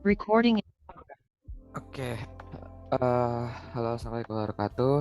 Recording. Oke, halo, assalamualaikum warahmatullahi wabarakatuh.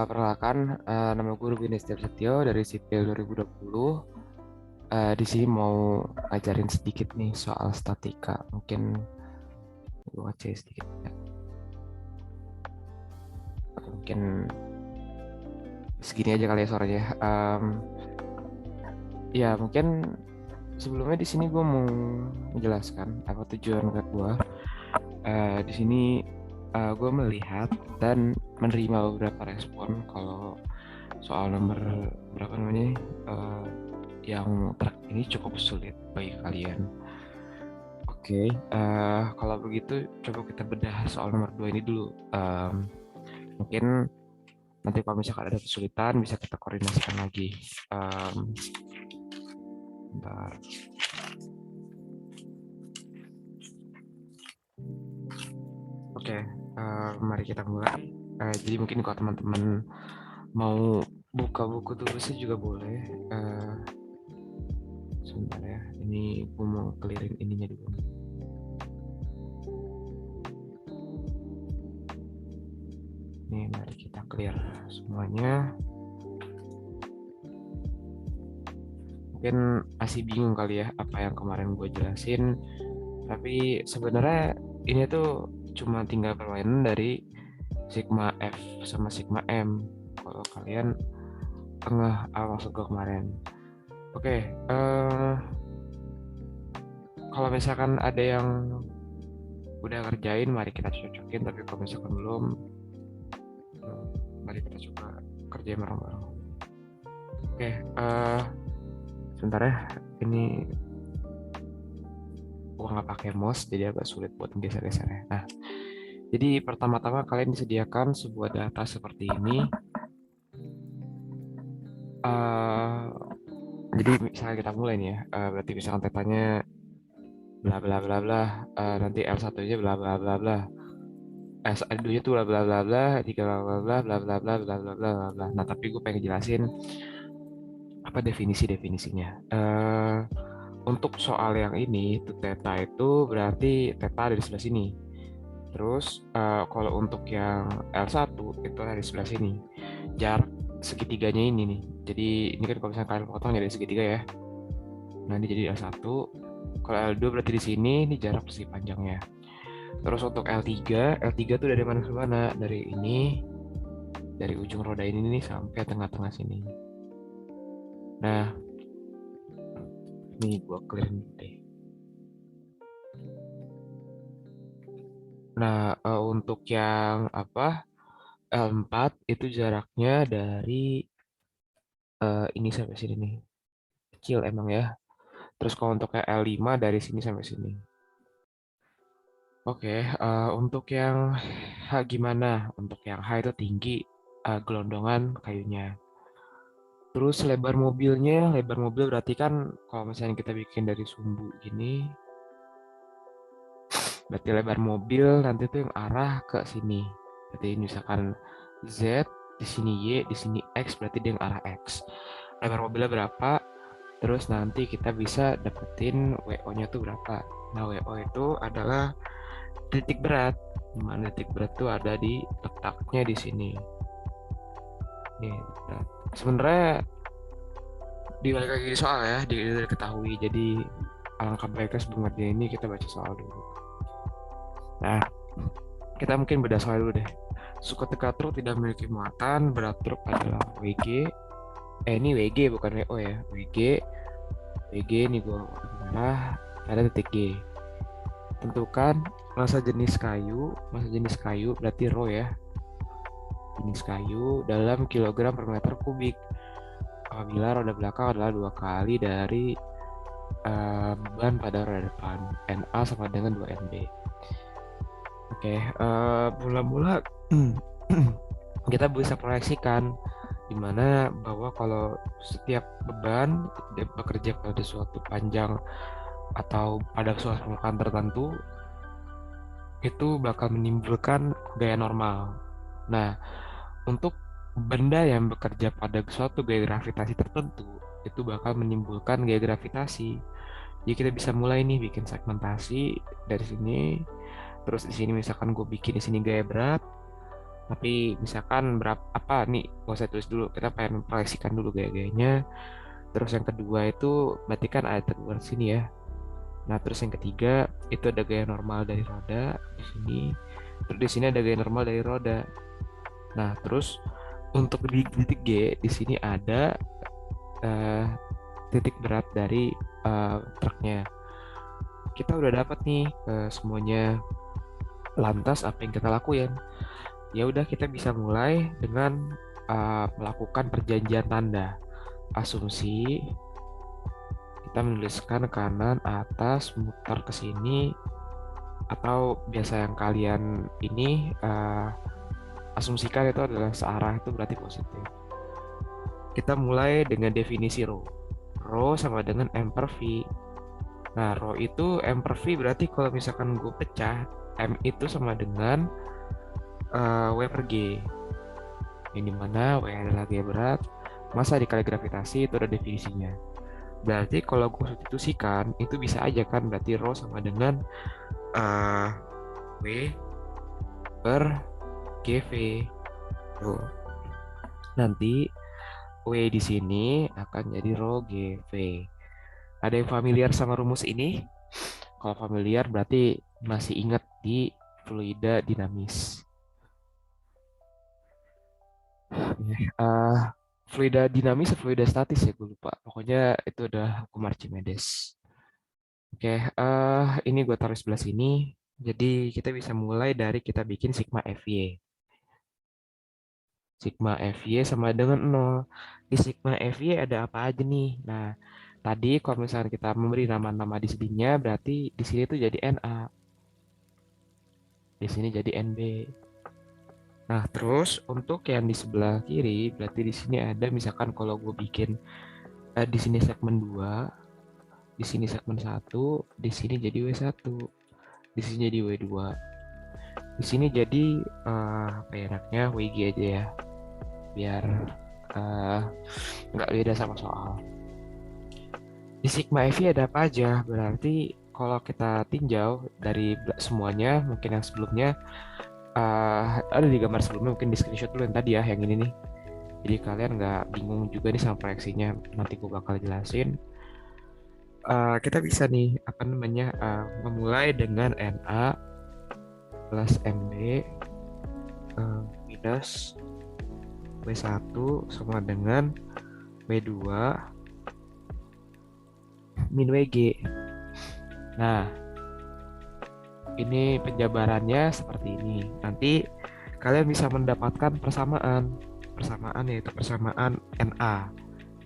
Perkenalkan, nama gue Ruben Setio dari Sipil 2020. Di sini mau ngajarin sedikit nih soal statika. Mungkin gue ngecek sedikit ya. Mungkin segini aja kali ya suaranya. Ya mungkin sebelumnya di sini gue mau menjelaskan apa tujuan gue. Di sini gue melihat dan menerima beberapa respon kalau soal nomor berapa namanya eh, yang track ini cukup sulit bagi kalian. Oke, kalau begitu coba kita bedah soal nomor 2 ini dulu. Mungkin nanti kalau misalkan ada kesulitan bisa kita koordinasikan lagi. Um, Bentar. Oke, mari kita mulai. Jadi mungkin kalau teman-teman mau buka buku tulisnya juga boleh. Eh, Sebentar ya, ini gue mau clearin ininya dulu. Nih, mari kita clear semuanya. Mungkin masih bingung kali ya apa yang kemarin gue jelasin. Tapi sebenarnya ini tuh cuma tinggal permainan dari sigma F sama sigma M. Kalau kalian tengah maksud gue kemarin. Oke, kalau misalkan ada yang udah ngerjain, mari kita cocokin. Tapi kalau misalkan belum, mari kita coba kerjain bareng-bareng. Oke, sebentar ya. Ini gua nggak pakai mouse, jadi agak sulit buat geser-gesernya. Nah, jadi pertama-tama kalian disediakan sebuah data seperti ini. Eh, jadi misalnya kita mulai nih ya. Berarti misalkan tetanya bla bla bla bla. Nanti L1-nya bla bla bla bla. S2-nya tuh bla bla bla bla, 3 bla bla bla bla bla bla bla bla bla bla bla. Nah, tapi gue pengen jelasin apa definisi-definisinya. Untuk soal yang ini, tuh theta itu berarti theta ada di sebelah sini. Terus kalau untuk yang L1 itu ada di sebelah sini. Jarak segitiganya ini nih. Jadi ini kan kalau misalnya kalian potong jadi segitiga ya. Nah ini jadi L1. Kalau L2 berarti di sini, ini jarak segi panjangnya. Terus untuk L3 tuh dari mana ke mana? Dari ini, dari ujung roda ini nih sampai tengah-tengah sini. Nah, ini gua clear deh. Nah, untuk yang apa? L4 itu jaraknya dari ini sampai sini nih. Kecil emang ya. Terus kalau untuk yang L5 dari sini sampai sini. Oke, untuk yang H gimana? Untuk yang H itu tinggi, gelondongan kayunya. Terus lebar mobil berarti kan kalau misalnya kita bikin dari sumbu gini, berarti lebar mobil nanti tuh yang arah ke sini. Berarti misalkan Z, di sini Y, di sini X, berarti dia yang arah X. Lebar mobilnya berapa? Terus nanti kita bisa dapetin WO-nya tuh berapa. Nah, WO itu adalah titik berat. Dimana titik berat tuh ada di letaknya di sini. Nih, berat. Sebenarnya dibalik lagi soal ya, diketahui. Jadi alangkah baiknya sebelum ngerjain ini kita baca soal dulu. Nah, kita mungkin beda soal dulu deh. Suku teka truk tidak memiliki muatan, berat truk adalah WG. Ini WG bukan WO ya. WG ini gua merah, ada titik G. Tentukan massa jenis kayu berarti rho ya. Jenis kayu dalam kilogram per meter kubik. Apabila roda belakang adalah 2 kali dari beban pada roda depan. NA sama dengan 2 NB. Oke, mula-mula kita bisa proyeksikan di mana bahwa kalau setiap beban dia bekerja pada suatu panjang atau pada suatu permukaan tertentu itu bakal menimbulkan gaya normal. Nah, untuk benda yang bekerja pada suatu gaya gravitasi tertentu itu bakal menimbulkan gaya gravitasi. Jadi kita bisa mulai nih bikin segmentasi dari sini. Terus di sini misalkan gue bikin di sini gaya berat, tapi misalkan berapa apa nih, gak usah tulis dulu, kita pengen proyeksikan dulu gaya-gayanya. Terus yang kedua itu berarti kan ada teguran sini ya. Nah, terus yang ketiga itu ada gaya normal dari roda di sini. Terus di sini ada gaya normal dari roda. Nah, terus untuk di titik G di sini ada eh, titik berat dari truknya. Kita udah dapat nih semuanya. Lantas apa yang kita lakuin? Ya udah, kita bisa mulai dengan melakukan perjanjian tanda. Asumsi kita menuliskan kanan atas, muter ke sini, atau biasa yang kalian ini asumsikan itu adalah searah, itu berarti positif. Kita mulai dengan definisi rho. Rho sama dengan M per V. Nah, rho itu M per V, berarti kalau misalkan gue pecah, M itu sama dengan W per G. Yang dimana W adalah gaya berat, massa dikali gravitasi, itu ada definisinya. Berarti kalau gue substitusikan, itu bisa aja kan, berarti rho sama dengan uh, W per GV. Tuh. Nanti W di sini akan jadi rho GV. Ada yang familiar sama rumus ini? Kalau familiar berarti masih ingat di fluida dinamis. Fluida dinamis atau fluida statis ya, gue lupa. Pokoknya itu udah hukum Archimedes. Oke, ini gue taruh sebelah sini. Jadi kita bisa mulai dari kita bikin sigma FY. Sigma FY sama dengan 0. Di sigma FY ada apa aja nih? Nah, tadi kalau misalnya kita memberi nama-nama di sininya, berarti di sini tuh jadi NA. Di sini jadi NB. Nah, terus untuk yang di sebelah kiri, berarti di sini ada misalkan kalau gue bikin di sini segmen 2, di sini segmen 1, di sini jadi W1, di sini jadi W2. Di sini jadi apa ya enaknya WG aja ya, biar uh, nggak beda sama soal. Di sigma FI ada apa aja? Berarti kalau kita tinjau dari semuanya, mungkin yang sebelumnya ada di gambar sebelumnya, mungkin di screenshot dulu yang tadi ya, yang ini nih. Jadi kalian nggak bingung juga nih sama proyeksinya. Nanti gue bakal jelasin. Kita bisa nih apa namanya memulai dengan Na plus Mb minus W1 sama dengan W2 min WG. Nah, ini penjabarannya seperti ini. Nanti kalian bisa mendapatkan persamaan. Persamaan yaitu persamaan Na.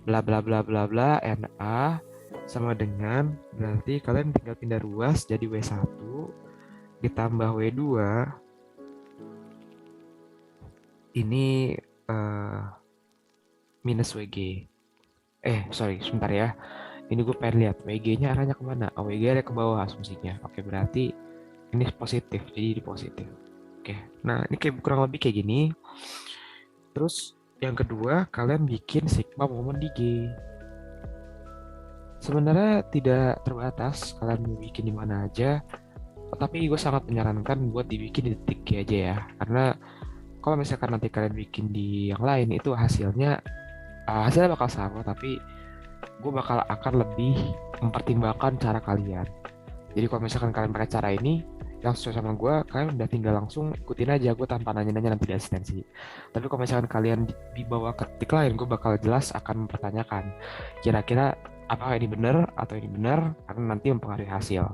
Bla bla bla bla bla Na sama dengan, berarti kalian tinggal pindah ruas jadi W1 ditambah W2 ini minus WG. Sorry, sebentar ya. Ini gue pengen lihat WG-nya arahnya kemana. Oh, WG ada ke bawah asumsinya. Oke, berarti ini positif, jadi ini positif. Oke, nah ini kayak kurang lebih kayak gini. Terus yang kedua, kalian bikin sigma momen di G. Sebenarnya tidak terbatas, kalian mau bikin di mana aja. Tapi gue sangat menyarankan buat dibikin di titik G aja ya. Karena kalau misalkan nanti kalian bikin di yang lain, itu hasilnya bakal sama, tapi gue bakal akan lebih mempertimbangkan cara kalian. Jadi kalau misalkan kalian pakai cara ini yang sesuai sama gue, kalian udah tinggal langsung ikutin aja, gue tanpa nanya-nanya nanti di asistensi. Tapi kalau misalkan kalian dibawa ke titik lain, gue bakal jelas akan mempertanyakan kira-kira apakah ini benar atau ini benar, karena nanti mempengaruhi hasil.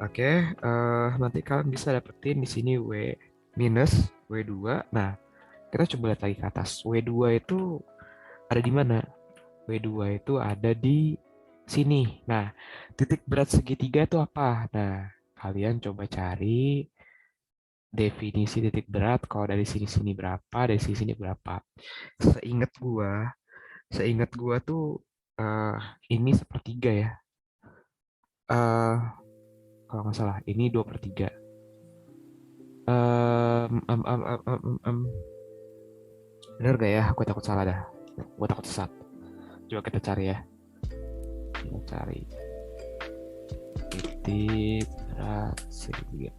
Oke, nanti kalian bisa dapetin di sini W minus W2. Nah, kita coba lihat lagi ke atas. W2 itu ada di mana? W2 itu ada di sini. Nah, titik berat segitiga itu apa? Nah, kalian coba cari definisi titik berat. Kalau dari sini-sini berapa, dari sini-sini berapa. Seingat gua tuh eh, ini sepertiga ya. Eh, Kalau nggak salah, ini 2/3. Em, em, em, em, em, em. Bener gak ya? Aku takut salah dah. Gue takut sesat. Coba kita cari ya. Kita cari. titik berat segitiga.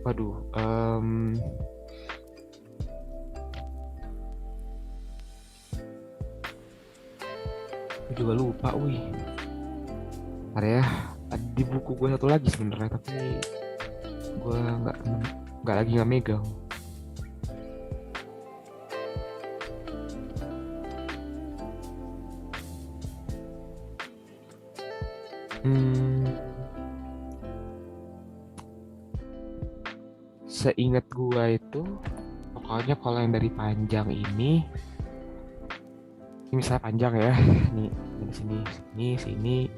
Waduh, aku juga lupa, wih. Ntar ya, ada di buku gue satu lagi sebenarnya, tapi gue nggak megang. Seingat gue itu, pokoknya kalau yang dari panjang ini misalnya panjang ya, nih dari sini,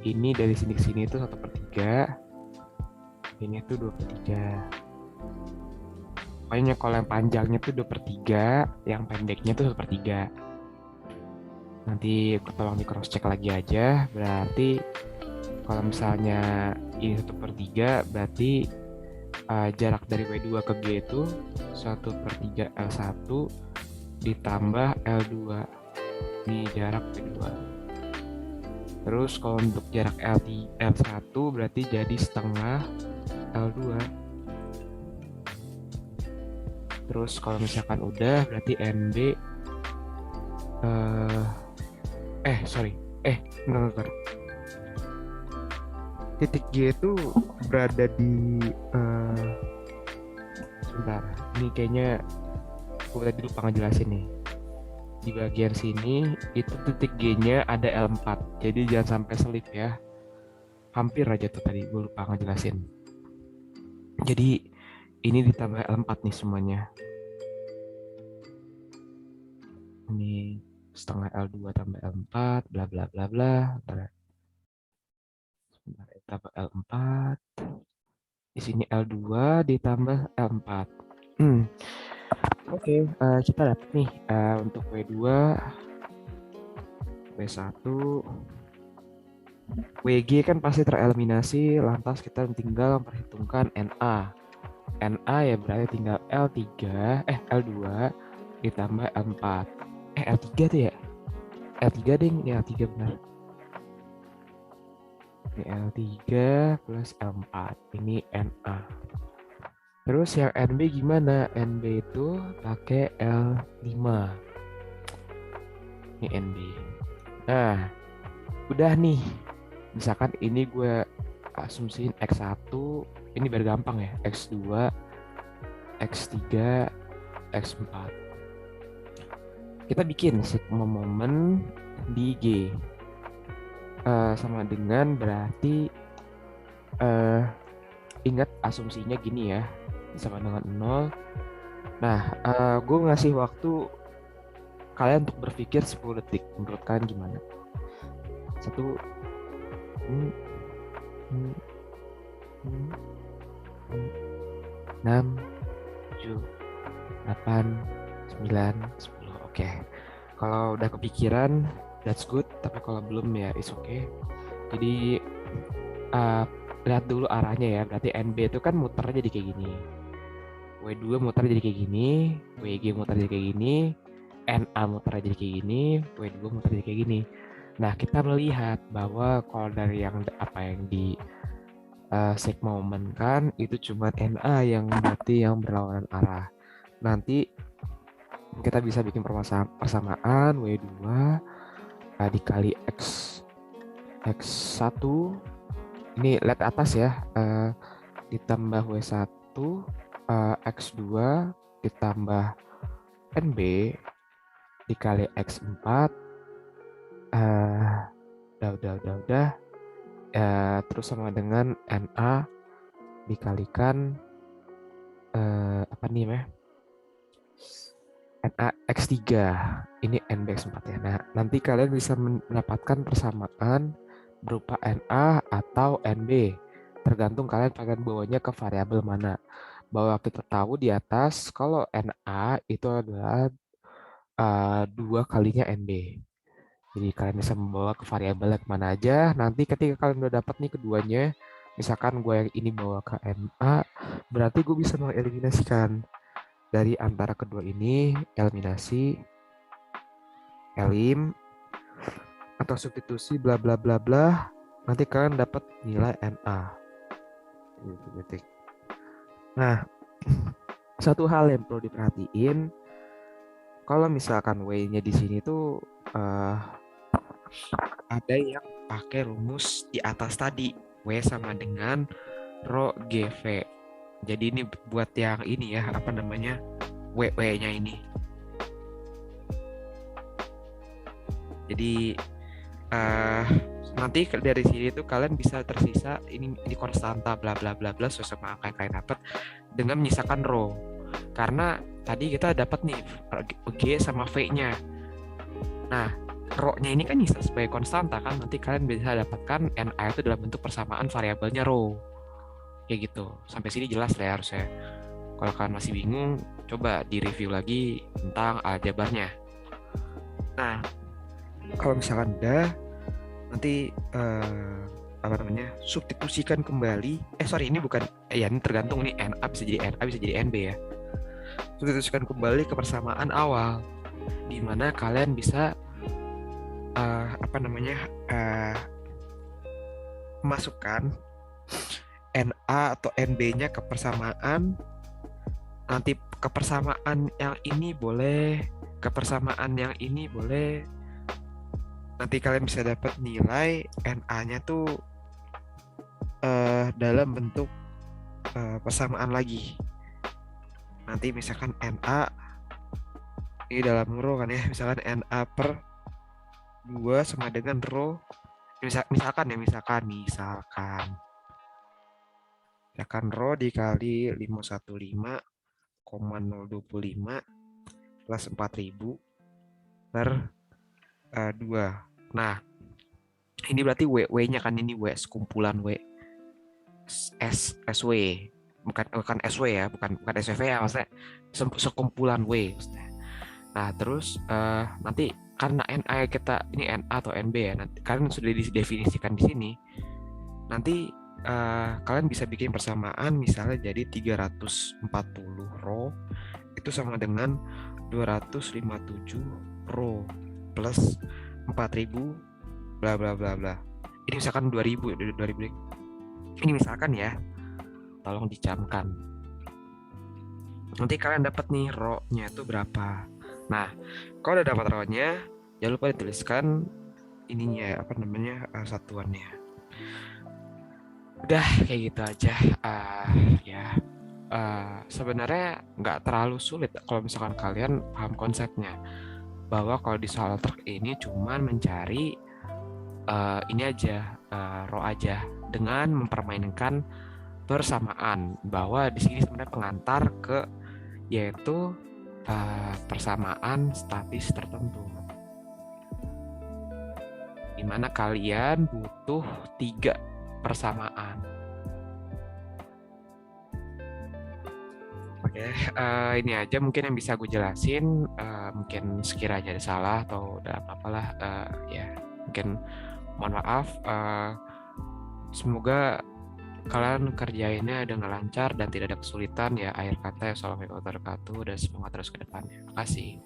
ini dari sini ke sini itu 1/3, ini tuh 2/3. Pokoknya kalau yang panjangnya tuh 2/3, yang pendeknya tuh 1/3. Nanti tolong di cross check lagi aja. Berarti kalau misalnya ini 1/3, berarti jarak dari W2 ke G itu 1/3 L1 ditambah L2. Ini jarak W2. Terus kalau untuk jarak L1 berarti jadi setengah L2. Terus kalau misalkan udah berarti NB bentar. Titik G itu berada di sebentar. Ini kayaknya gue tadi lupa ngejelasin nih. Di bagian sini itu titik G-nya ada L4. Jadi jangan sampai selip ya. Hampir aja tuh tadi gue lupa ngejelasin. Jadi ini ditambah L4 nih semuanya. Ini setengah L2 tambah L4 bla bla bla bla. Tambah L4. Di sini L2 ditambah L4. Oke, kita dapat nih untuk W2, W1, WG kan pasti tereliminasi, lantas kita tinggal memperhitungkan NA. NA ya berarti tinggal L2 ditambah L4. L3 tuh ya? L3 ding, ini L3 benar. Ini L3 plus L4, ini NA. Terus yang NB gimana? NB itu pakai L5. Ini NB. Nah, udah nih. Misalkan ini gue asumsiin X1, ini biar gampang ya. X2, X3, X4. Kita bikin sigma momen di G. Sama dengan berarti ingat asumsinya gini ya. Sama dengan 0. Nah, gue ngasih waktu kalian untuk berpikir 10 detik. Menurut kalian gimana? 1, 6, 7, 8, 9, 10. Oke. Kalau udah kepikiran, that's good. Tapi kalau belum ya it's okay. Jadi lihat dulu arahnya ya. Berarti NB itu kan muter jadi kayak gini. W2 muter jadi kayak gini, WG muter jadi kayak gini, NA muter jadi kayak gini, W2 muter jadi kayak gini. Nah, kita melihat bahwa kalau dari yang di sigma moment kan itu cuma NA yang berarti yang berlawanan arah. Nanti kita bisa bikin persamaan W2 dikali X1 ini lihat atas ya, ditambah W1 X2 ditambah NB dikali X4 udah terus sama dengan NA dikalikan apa nih ya, NA X3 ini NB X4 ya. Nah, nanti kalian bisa mendapatkan persamaan berupa NA atau NB tergantung kalian pengen bawanya ke variabel mana. Bahwa kita tahu di atas kalau NA itu adalah 2 kalinya NB. Jadi kalian bisa membawa ke variabel yang mana aja. Nanti ketika kalian udah dapat nih keduanya, misalkan gue yang ini bawa ke NA, berarti gue bisa mengeliminasikan dari antara kedua ini, eliminasi, elim, atau substitusi bla bla bla bla, nanti kalian dapat nilai NA. Nah, satu hal yang perlu diperhatiin, kalau misalkan W-nya di sini tuh ada yang pakai rumus di atas tadi, W sama dengan rho GV. Jadi ini buat yang ini ya, apa namanya, W-nya ini. Jadi nanti dari sini tuh kalian bisa tersisa ini konstanta bla bla bla bla sesuai sama angka yang kalian dapat dengan menyisakan rho. Karena tadi kita dapat nih G sama V-nya. Nah, rho-nya ini kan bisa sebagai konstanta kan, nanti kalian bisa dapatkan NA itu dalam bentuk persamaan variabelnya rho. Kayak gitu. Sampai sini jelas lah ya harusnya. Kalau kalian masih bingung, coba di-review lagi tentang aljabarnya. Nah, kalau misalkan udah, nanti apa namanya, substitusikan kembali. Ini bukan, ini tergantung nih, NA bisa jadi NA bisa jadi NB ya. Substitusikan kembali ke persamaan awal, di mana kalian bisa masukkan NA atau NB-nya ke persamaan. Nanti ke persamaan yang ini boleh, ke persamaan yang ini boleh. Nanti kalian bisa dapat nilai NA-nya tuh dalam bentuk persamaan lagi. Nanti misalkan NA ini dalam rho kan ya, misalkan NA per 2 sama dengan rho, misalkan rho dikali 515,025 plus 4000 per 2. Nah, ini berarti W-nya kan, ini W sekumpulan W SW, bukan SW ya, bukan SW ya, maksudnya sekumpulan W maksudnya. Nah, terus nanti karena NA kita ini NA atau NB ya, nanti kalian sudah didefinisikan di sini. Nanti kalian bisa bikin persamaan misalnya jadi 340 rho itu sama dengan 257 rho plus 4000 bla bla bla bla. Ini misalkan 2000 ini misalkan ya, tolong dicamkan. Nanti kalian dapat nih rho-nya itu berapa. Nah, kalau udah dapat rho-nya, jangan lupa dituliskan ininya, apa namanya, satuannya. Udah kayak gitu aja. Sebenarnya nggak terlalu sulit kalau misalkan kalian paham konsepnya, bahwa kalau di soal truk ini cuman mencari ini aja, rho aja, dengan mempermainkan persamaan, bahwa di sini sebenarnya pengantar ke yaitu persamaan statis tertentu, di mana kalian butuh 3 persamaan. Oke, ini aja mungkin yang bisa gue jelasin. Mungkin sekiranya ada salah atau ada apa-apa lah, ya mungkin mohon maaf. Semoga kalian kerjainnya dengan lancar dan tidak ada kesulitan ya. Akhir kata, assalamualaikum warahmatullahi wabarakatuh, dan semoga terus ke depannya. Terima kasih.